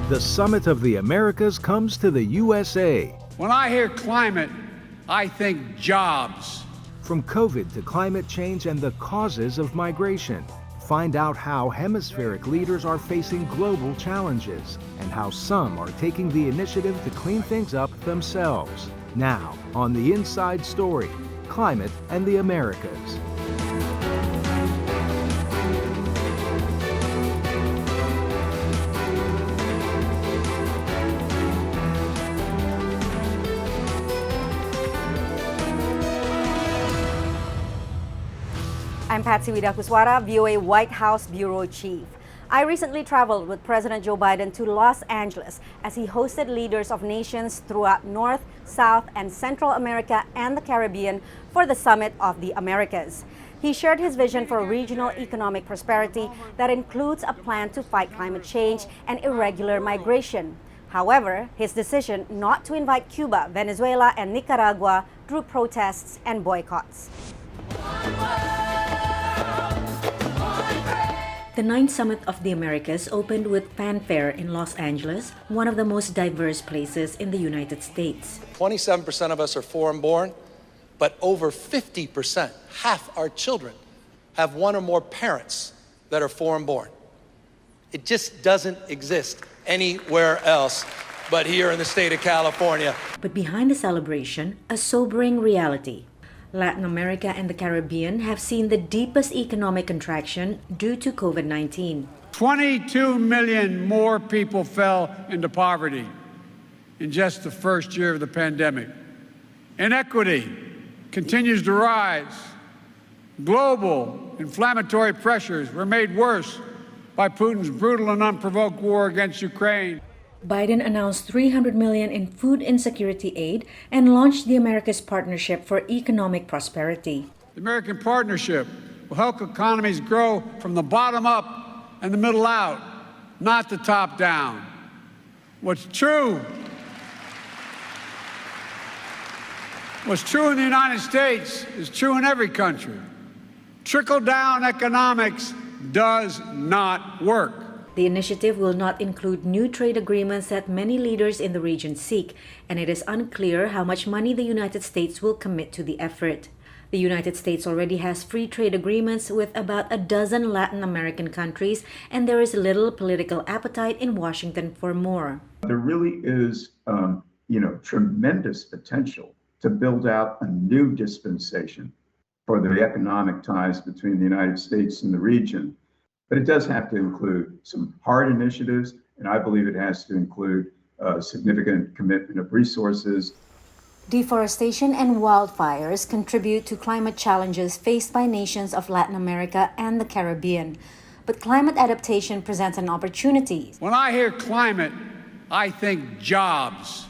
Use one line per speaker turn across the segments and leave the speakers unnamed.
The Summit of the Americas comes to the USA.
When I hear climate, I think jobs.
From COVID to climate change and the causes of migration. Find out how hemispheric leaders are facing global challenges and how some are taking the initiative to clean things up themselves. Now, on The Inside Story, Climate and the Americas.
I'm Patsy Widakuswara, VOA White House Bureau Chief. I recently traveled with President Joe Biden to Los Angeles as he hosted leaders of nations throughout North, South, and Central America and the Caribbean for the Summit of the Americas. He shared his vision for regional economic prosperity that includes a plan to fight climate change and irregular migration. However, his decision not to invite Cuba, Venezuela, and Nicaragua drew protests and boycotts. The 9th Summit of the Americas opened with fanfare in Los Angeles, one of the most diverse places in the United States.
27% of us are foreign-born, but over 50%, half our children, have one or more parents that are foreign-born. It just doesn't exist anywhere else but here in the state of California.
But behind the celebration, a sobering reality. Latin America and the Caribbean have seen the deepest economic contraction due to COVID-19.
22 million more people fell into poverty in just the first year of the pandemic. Inequity continues to rise. Global inflammatory pressures were made worse by Putin's brutal and unprovoked war against Ukraine.
Biden announced $300 million in food insecurity aid and launched the Americas Partnership for Economic Prosperity.
The American Partnership will help economies grow from the bottom up and the middle out, not the top down. What's true in the United States is true in every country. Trickle-down economics does not work.
The initiative will not include new trade agreements that many leaders in the region seek, and it is unclear how much money the United States will commit to the effort. The United States already has free trade agreements with about a dozen Latin American countries, and there is little political appetite in Washington for more.
There really is, tremendous potential to build out a new dispensation for the economic ties between the United States and the region. But it does have to include some hard initiatives, and I believe it has to include a significant commitment of resources.
Deforestation and wildfires contribute to climate challenges faced by nations of Latin America and the Caribbean. But climate adaptation presents an opportunity.
When I hear climate, I think jobs.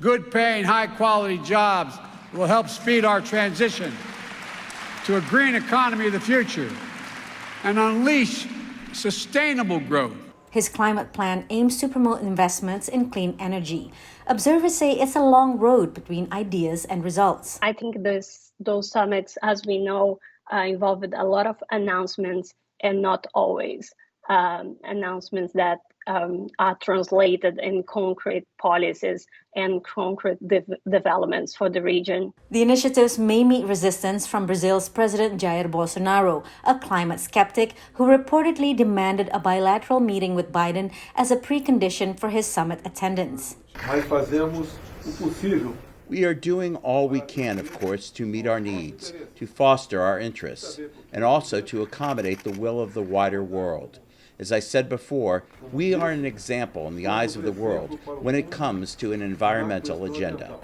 Good paying, high quality jobs will help speed our transition to a green economy of the future and unleash sustainable growth.
His climate plan aims to promote investments in clean energy. Observers say it's a long road between ideas and results.
I think those summits, as we know, involved a lot of announcements and not always announcements that are translated in concrete policies and concrete developments for the region.
The initiatives may meet resistance from Brazil's President Jair Bolsonaro, a climate skeptic who reportedly demanded a bilateral meeting with Biden as a precondition for his summit attendance.
We are doing all we can, of course, to meet our needs, to foster our interests, and also to accommodate the will of the wider world. As I said before, we are an example in the eyes of the world when it comes to an environmental agenda.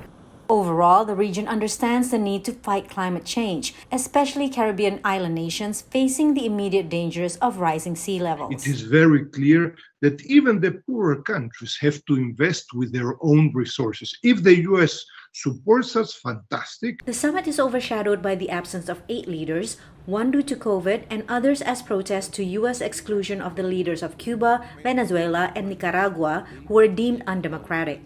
Overall, the region understands the need to fight climate change, especially Caribbean island nations facing the immediate dangers of rising sea levels.
It is very clear that even the poorer countries have to invest with their own resources. If the U.S. supports us, fantastic.
The summit is overshadowed by the absence of 8 leaders, one due to COVID and others as protest to U.S. exclusion of the leaders of Cuba, Venezuela, and Nicaragua, who were deemed undemocratic.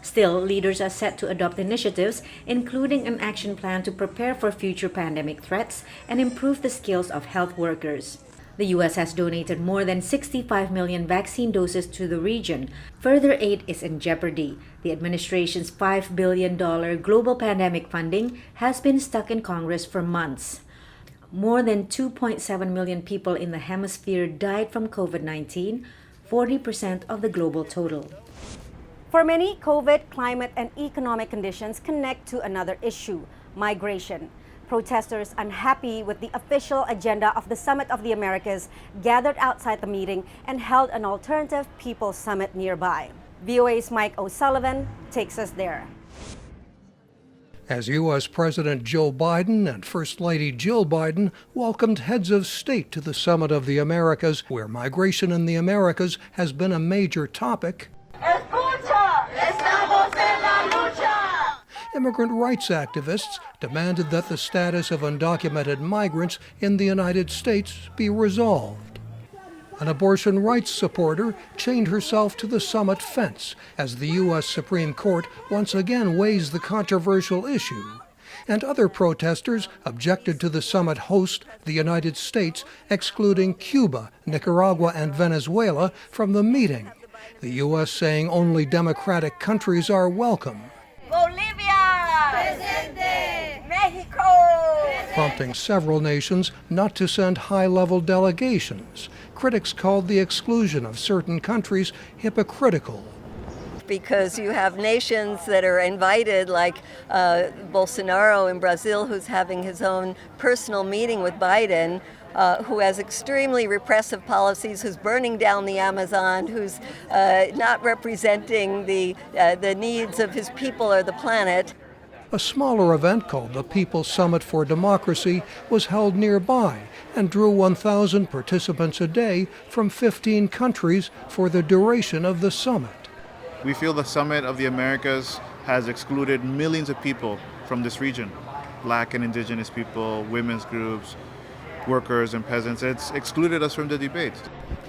Still, leaders are set to adopt initiatives, including an action plan to prepare for future pandemic threats and improve the skills of health workers. The U.S. has donated more than 65 million vaccine doses to the region. Further aid is in jeopardy. The administration's $5 billion global pandemic funding has been stuck in Congress for months. More than 2.7 million people in the hemisphere died from COVID-19, 40% of the global total. For many, COVID, climate, and economic conditions connect to another issue, migration. Protesters unhappy with the official agenda of the Summit of the Americas gathered outside the meeting and held an alternative People's Summit nearby. VOA's Mike O'Sullivan takes us there.
As U.S. President Joe Biden and First Lady Jill Biden welcomed heads of state to the Summit of the Americas, where migration in the Americas has been a major topic, immigrant rights activists demanded that the status of undocumented migrants in the United States be resolved. An abortion rights supporter chained herself to the summit fence as the U.S. Supreme Court once again weighs the controversial issue. And other protesters objected to the summit host, the United States, excluding Cuba, Nicaragua, and Venezuela from the meeting, the U.S. saying only democratic countries are welcome. Prompting several nations not to send high-level delegations. Critics called the exclusion of certain countries hypocritical.
Because you have nations that are invited, like Bolsonaro in Brazil, who's having his own personal meeting with Biden, who has extremely repressive policies, who's burning down the Amazon, who's not representing the needs of his people or the planet.
A smaller event called the People's Summit for Democracy was held nearby and drew 1,000 participants a day from 15 countries for the duration of the summit.
We feel the Summit of the Americas has excluded millions of people from this region. Black and indigenous people, women's groups, workers and peasants. It's excluded us from the debate.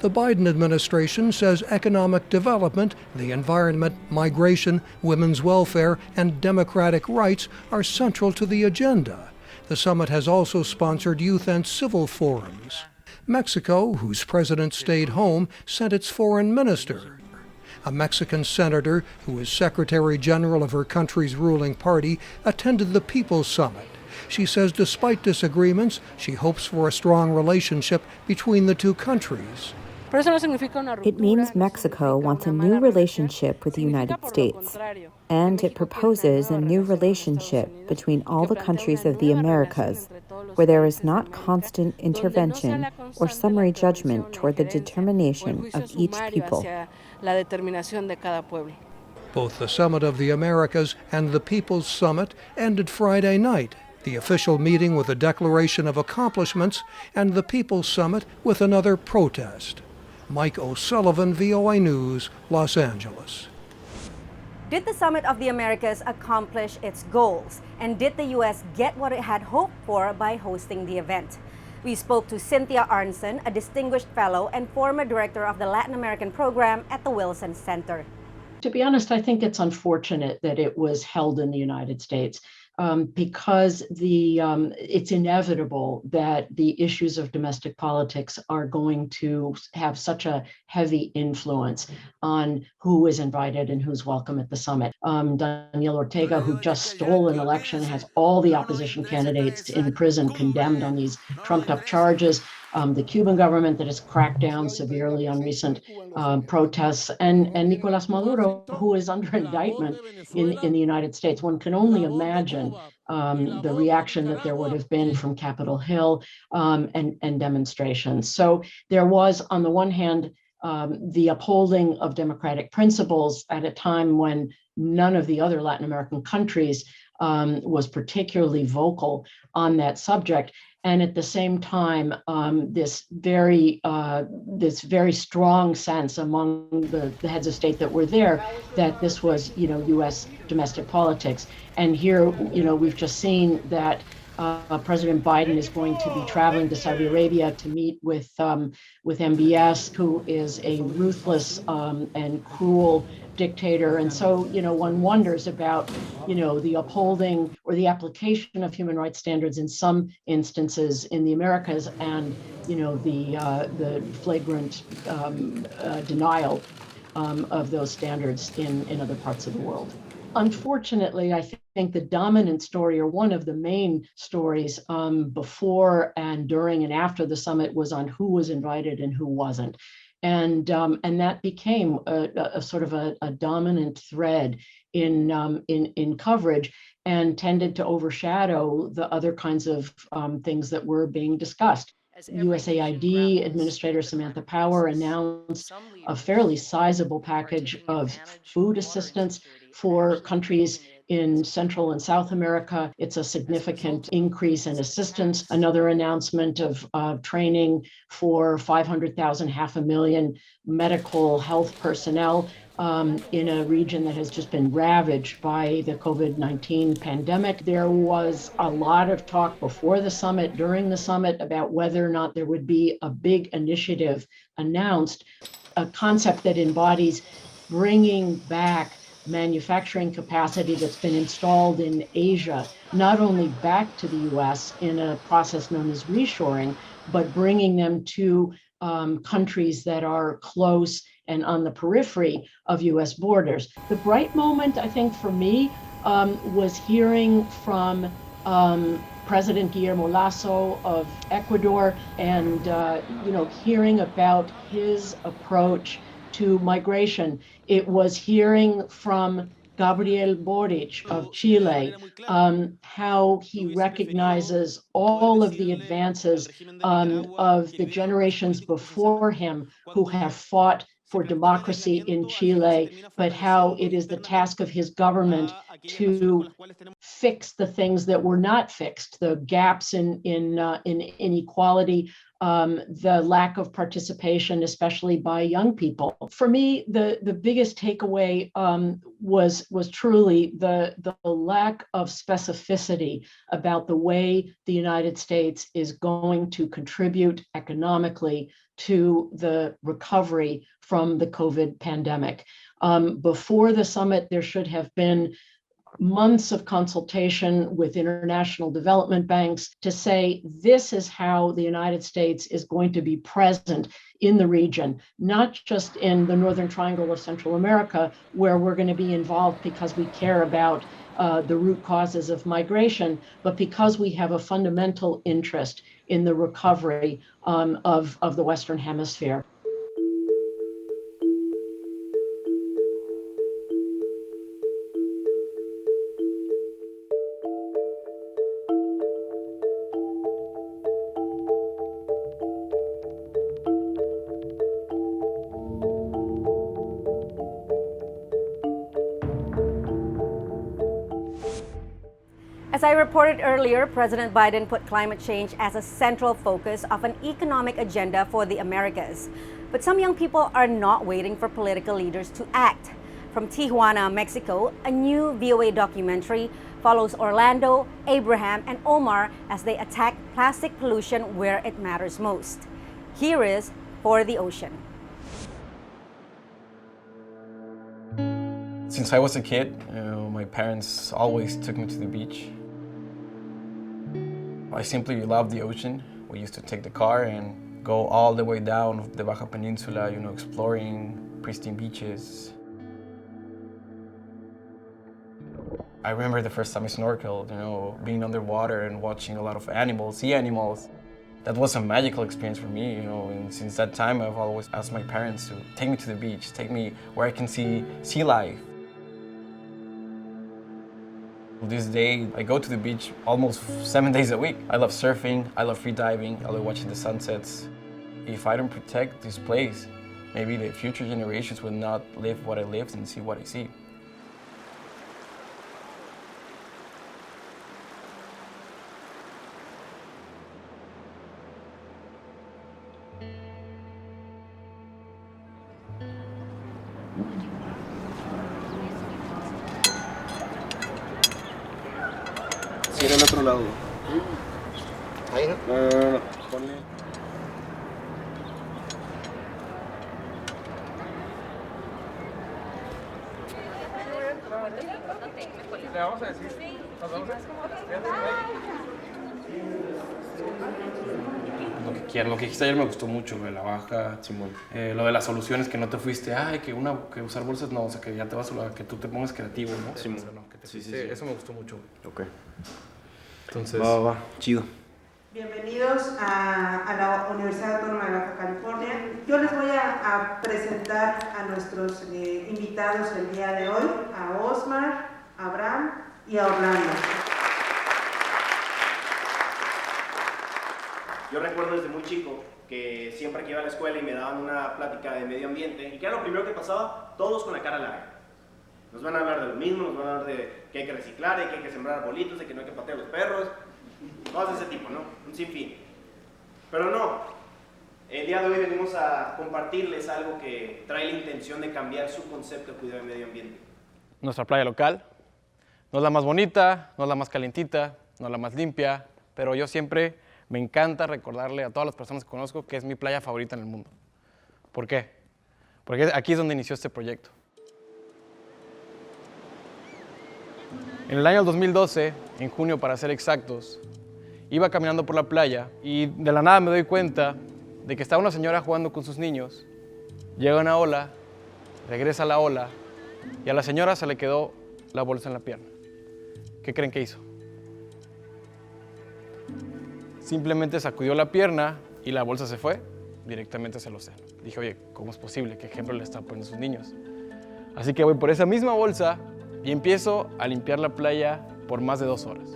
The Biden administration says economic development, the environment, migration, women's welfare, and democratic rights are central to the agenda. The summit has also sponsored youth and civil forums. Mexico, whose president stayed home, sent its foreign minister. A Mexican senator, who is Secretary General of her country's ruling party, attended the People's Summit. She says despite disagreements, she hopes for a strong relationship between the two countries.
It means Mexico wants a new relationship with the United States, and it proposes a new relationship between all the countries of the Americas, where there is not constant intervention or summary judgment toward the determination of each people.
Both the Summit of the Americas and the People's Summit ended Friday night, the official meeting with a declaration of accomplishments and the People's Summit with another protest. Mike O'Sullivan, VOA News, Los Angeles.
Did the Summit of the Americas accomplish its goals? And did the U.S. get what it had hoped for by hosting the event? We spoke to Cynthia Arnson, a distinguished fellow and former director of the Latin American program at the Wilson Center.
To be honest, I think it's unfortunate that it was held in the United States. Because it's inevitable that the issues of domestic politics are going to have such a heavy influence on who is invited and who's welcome at the summit. Daniel Ortega, who just stole an election, has all the opposition candidates in prison condemned on these trumped-up charges. The Cuban government that has cracked down severely on recent protests, and Nicolas Maduro, who is under indictment in the United States. One can only imagine the reaction that there would have been from Capitol Hill and demonstrations. So there was, on the one hand, the upholding of democratic principles at a time when none of the other Latin American countries was particularly vocal on that subject. And at the same time, this very strong sense among the heads of state that were there that this was, U.S. domestic politics. And here, we've just seen that President Biden is going to be traveling to Saudi Arabia to meet with MBS, who is a ruthless and cruel dictator. And so, one wonders about, the upholding or the application of human rights standards in some instances in the Americas, and the flagrant denial of those standards in other parts of the world. Unfortunately, I think the dominant story, or one of the main stories before and during and after the summit, was on who was invited and who wasn't. And that became a sort of a dominant thread in coverage, and tended to overshadow the other kinds of things that were being discussed. USAID Administrator Samantha Power announced a fairly sizable package of food assistance for countries in Central and South America. It's a significant increase in assistance. Another announcement of training for 500,000, 500,000 medical health personnel in a region that has just been ravaged by the COVID-19 pandemic. There was a lot of talk before the summit, during the summit, about whether or not there would be a big initiative announced, a concept that embodies bringing back manufacturing capacity that's been installed in Asia, not only back to the US in a process known as reshoring, but bringing them to countries that are close and on the periphery of US borders. The bright moment, I think, for me, was hearing from President Guillermo Lasso of Ecuador, and hearing about his approach to migration. It was hearing from Gabriel Boric of Chile, how he recognizes all of the advances of the generations before him who have fought for democracy in Chile, but how it is the task of his government to fix the things that were not fixed, the gaps in inequality, the lack of participation, especially by young people. For me, the biggest takeaway was truly the lack of specificity about the way the United States is going to contribute economically to the recovery from the COVID pandemic. Before the summit, there should have been months of consultation with international development banks to say, this is how the United States is going to be present in the region, not just in the Northern Triangle of Central America, where we're going to be involved because we care about the root causes of migration, but because we have a fundamental interest in the recovery of the Western Hemisphere.
As I reported earlier, President Biden put climate change as a central focus of an economic agenda for the Americas. But some young people are not waiting for political leaders to act. From Tijuana, Mexico, a new VOA documentary follows Orlando, Abraham, and Omar as they attack plastic pollution where it matters most. Here is For the Ocean.
Since I was a kid, my parents always took me to the beach. I simply love the ocean. We used to take the car and go all the way down the Baja Peninsula, exploring pristine beaches. I remember the first time I snorkeled, being underwater and watching a lot of animals, sea animals. That was a magical experience for me, and since that time I've always asked my parents to take me to the beach, take me where I can see sea life. This day, I go to the beach almost 7 days a week. I love surfing, I love free diving, I love watching the sunsets. If I don't protect this place, maybe the future generations will not live what I lived and see what I see.
Si era el otro lado. Ahí, ¿no?
No. Ponle. Le vamos a decir. Nos vamos a lo que dijiste ayer me gustó mucho, lo de la baja, lo de las soluciones, que no te fuiste, que usar bolsas, no, o sea, que ya te vas a que tú te pongas creativo, ¿no?
Sí,
o sea, no, que te
sí.
Eso me gustó mucho.
Ok.
Entonces...
Va, chido.
Bienvenidos a la Universidad Autónoma de Baja California. Yo les voy a presentar a nuestros invitados el día de hoy, a Osmar, a Abraham y a Orlando.
Yo recuerdo desde muy chico que siempre que iba a la escuela y me daban una plática de medio ambiente, y que era lo primero que pasaba, todos con la cara larga. Nos van a hablar de lo mismo, nos van a hablar de que hay que reciclar, de que hay que sembrar arbolitos, de que no hay que patear los perros, cosas de ese tipo, ¿no? Un sinfín. Pero no, el día de hoy venimos a compartirles algo que trae la intención de cambiar su concepto de cuidado del medio ambiente.
Nuestra playa local, no es la más bonita, no es la más calientita, no es la más limpia, pero yo siempre me encanta recordarle a todas las personas que conozco que es mi playa favorita en el mundo. ¿Por qué? Porque aquí es donde inició este proyecto. En el año 2012, en junio para ser exactos, iba caminando por la playa y de la nada me doy cuenta de que estaba una señora jugando con sus niños. Llega una ola, regresa la ola y a la señora se le quedó la bolsa en la pierna. ¿Qué creen que hizo? Simplemente sacudió la pierna y la bolsa se fue directamente hacia el océano. Dije, oye, ¿cómo es posible? ¿Qué ejemplo le está poniendo a sus niños? Así que voy por esa misma bolsa y empiezo a limpiar la playa por más de 2 horas.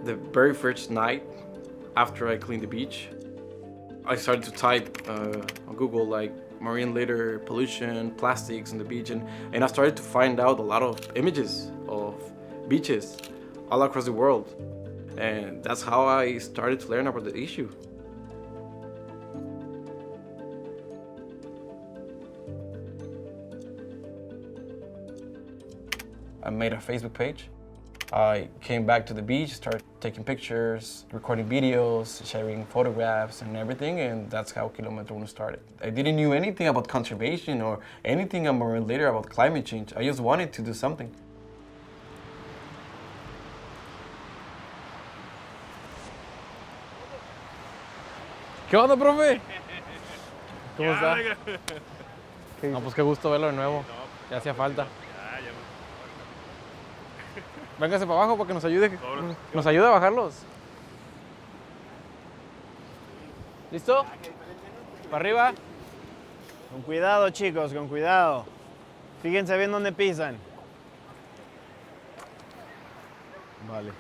The very first night after I cleaned the beach, I started to type on Google like marine litter, pollution, plastics on the beach, and I started to find out a lot of images of beaches all across the world. And that's how I started to learn about the issue. I made a Facebook page. I came back to the beach, started taking pictures, recording videos, sharing photographs and everything, and that's how Kilometer Uno started. I didn't know anything about conservation or anything about later about climate change. I just wanted to do something. ¿Qué onda, profe? ¿Cómo está? No, pues qué gusto verlo de nuevo. Ya hacía falta. Véngase para abajo para que nos ayude a bajarlos. ¿Listo? ¿Para arriba?
Con cuidado, chicos, con cuidado. Fíjense bien dónde pisan. Vale.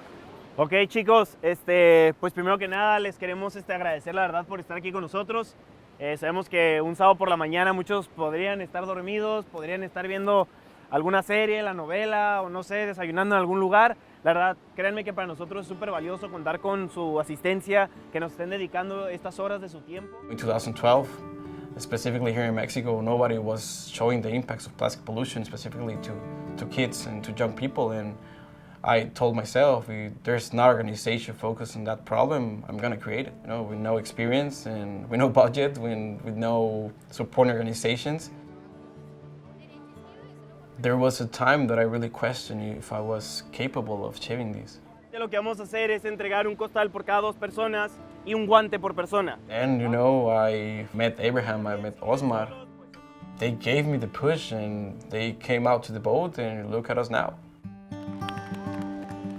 Ok, chicos, pues primero que nada les queremos agradecer la verdad por estar aquí con nosotros. Sabemos que un sábado por la mañana muchos podrían estar dormidos, podrían estar viendo alguna serie, la novela o no sé, desayunando en algún lugar. La verdad, créanme que para nosotros es súper valioso contar con su asistencia, que nos estén dedicando estas horas de su tiempo.
In 2012, specifically here in Mexico, nobody was showing the impacts of plastic pollution, specifically to kids and to young people. And I told myself, if there's an organization focused on that problem, I'm gonna create it. You know, with no experience and with no budget, with no support organizations. There was a time that I really questioned if I was capable of achieving this.
Lo que vamos a hacer es entregar un costal por cada 2 personas y un guante por persona.
And you know, I met Abraham, I met Osmar. They gave me the push and they came out to the boat and look at us now.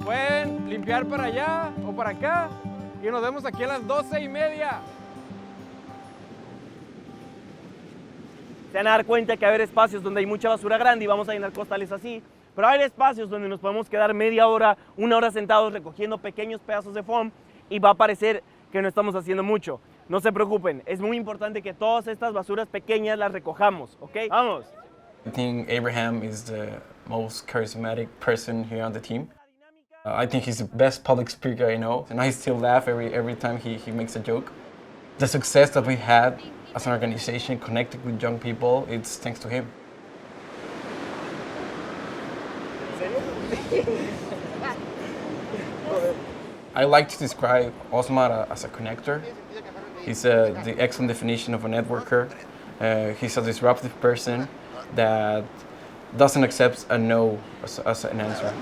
Pueden limpiar para allá o para acá y nos vemos aquí a las 12:30.
Se van a dar cuenta que va a haber espacios donde hay mucha basura grande y vamos a llenar costales así, pero va a haber espacios donde nos podemos quedar media hora, 1 hora sentados recogiendo pequeños pedazos de foam y va a parecer que no estamos haciendo mucho. No se preocupen, es muy importante que todas estas basuras pequeñas las recojamos, ¿ok? ¡Vamos!
I think Abraham is the most charismatic person here on the team. I think he's the best public speaker I know, and I still laugh every time he makes a joke. The success that we had as an organization connected with young people, it's thanks to him. I like to describe Osmar as a connector. He's the excellent definition of a networker. He's a disruptive person that doesn't accept a no as an answer.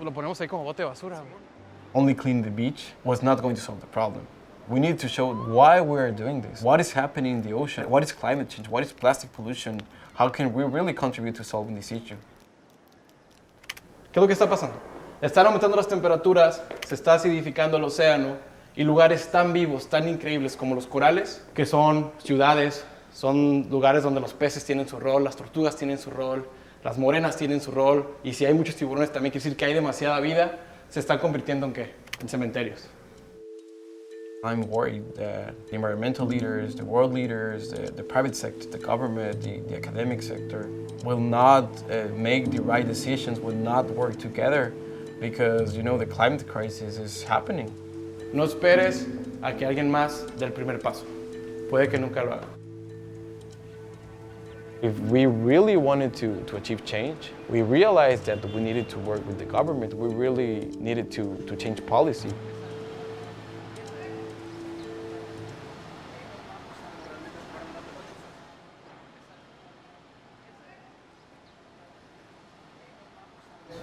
Lo ponemos ahí como bote de basura.
Only cleaning the beach was not going to solve the problem. We need to show why we're doing this. What is happening in the ocean? What is climate change? What is plastic pollution? How can we really contribute to solving this issue?
¿Qué es lo que está pasando? Están aumentando las temperaturas, se está acidificando el océano y lugares tan vivos, tan increíbles como los corales, que son ciudades, son lugares donde los peces tienen su rol, las tortugas tienen su rol, las morenas tienen su rol, y si hay muchos tiburones también quiere decir que hay demasiada vida, se están convirtiendo en ¿qué? En cementerios.
I'm worried that the environmental leaders, the world leaders, the private sector, the government, the academic sector will not make the right decisions, will not work together because, you know, the climate crisis is happening.
No esperes a que alguien más dé el primer paso. Puede que nunca lo haga.
If we really wanted to achieve change, we realized that we needed to work with the government. We really needed to change policy.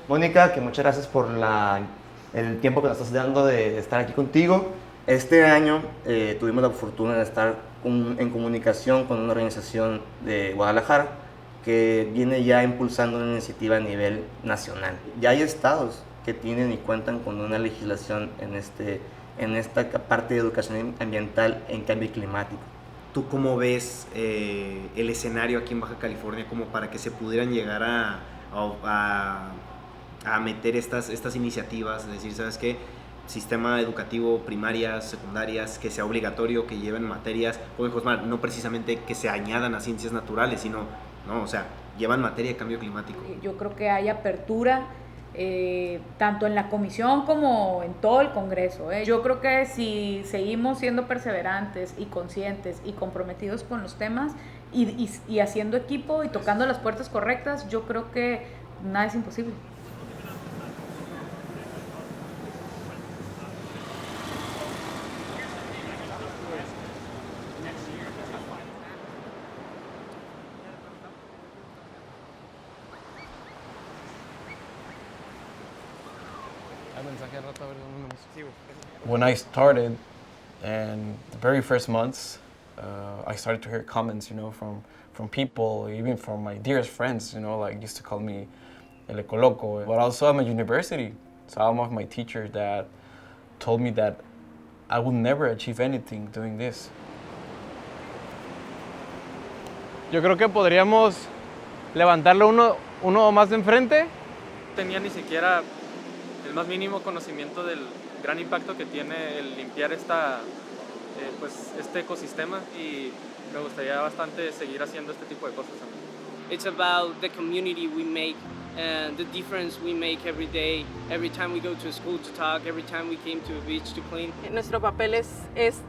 Mónica, que muchas gracias por el tiempo que nos estás dando de estar aquí contigo. Este año tuvimos la fortuna de estar en comunicación con una organización de Guadalajara que viene ya impulsando una iniciativa a nivel nacional. Ya hay estados que tienen y cuentan con una legislación en esta parte de educación ambiental en cambio climático.
¿Tú cómo ves el escenario aquí en Baja California como para que se pudieran llegar a meter estas iniciativas? Es decir, ¿sabes qué? Sistema educativo, primarias, secundarias, que sea obligatorio, que lleven materias, como dijo Osmar, no precisamente que se añadan a ciencias naturales, sino, no, o sea, llevan materia de cambio climático.
Yo creo que hay apertura, tanto en la comisión como en todo el Congreso. Yo creo que si seguimos siendo perseverantes y conscientes y comprometidos con los temas y haciendo equipo y tocando las puertas correctas, yo creo que nada es imposible.
When I started, and the very first months, I started to hear comments, you know, from people, even from my dearest friends, you know, like used to call me El Ecoloco. But also at my university, some of my teachers that told me that I would never achieve anything doing this.
Yo creo que podríamos levantarlo uno más de enfrente.
Tenía ni siquiera el más mínimo conocimiento del gran impacto que tiene el limpiar este ecosistema, y me gustaría bastante seguir haciendo este tipo de cosas también.
It's about the community we make and the difference we make every day, every time we go to school to talk, every time we came to a beach to clean.
Nuestro papel es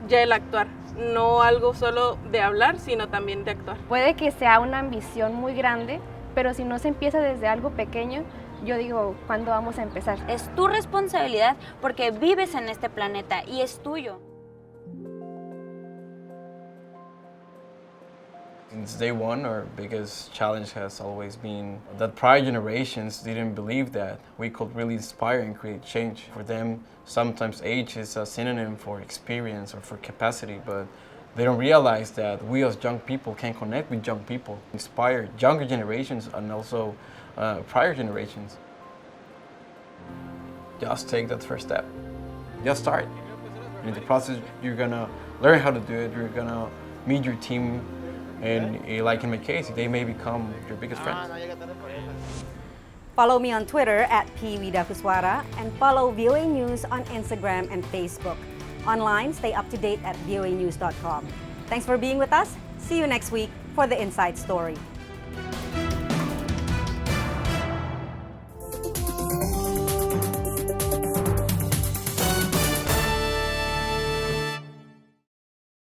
ya el actuar, no algo solo de hablar, sino también de actuar.
Puede que sea una ambición muy grande, pero si no se empieza desde algo pequeño, yo digo, ¿cuándo vamos a empezar?
Es tu responsabilidad porque vives en este planeta y es tuyo.
Since day one, our biggest challenge has always been that prior generations didn't believe that we could really inspire and create change. For them, sometimes age is a synonym for experience or for capacity, but they don't realize that we as young people can connect with young people, inspire younger generations and also prior generations. Just take that first step. Just start. In the process, you're gonna learn how to do it. You're gonna meet your team, and like in my case, they may become your biggest friends.
Follow me on Twitter at @pwida and follow VOA News on Instagram and Facebook. Online, stay up to date at voanews.com. Thanks for being with us. See you next week for the Inside Story.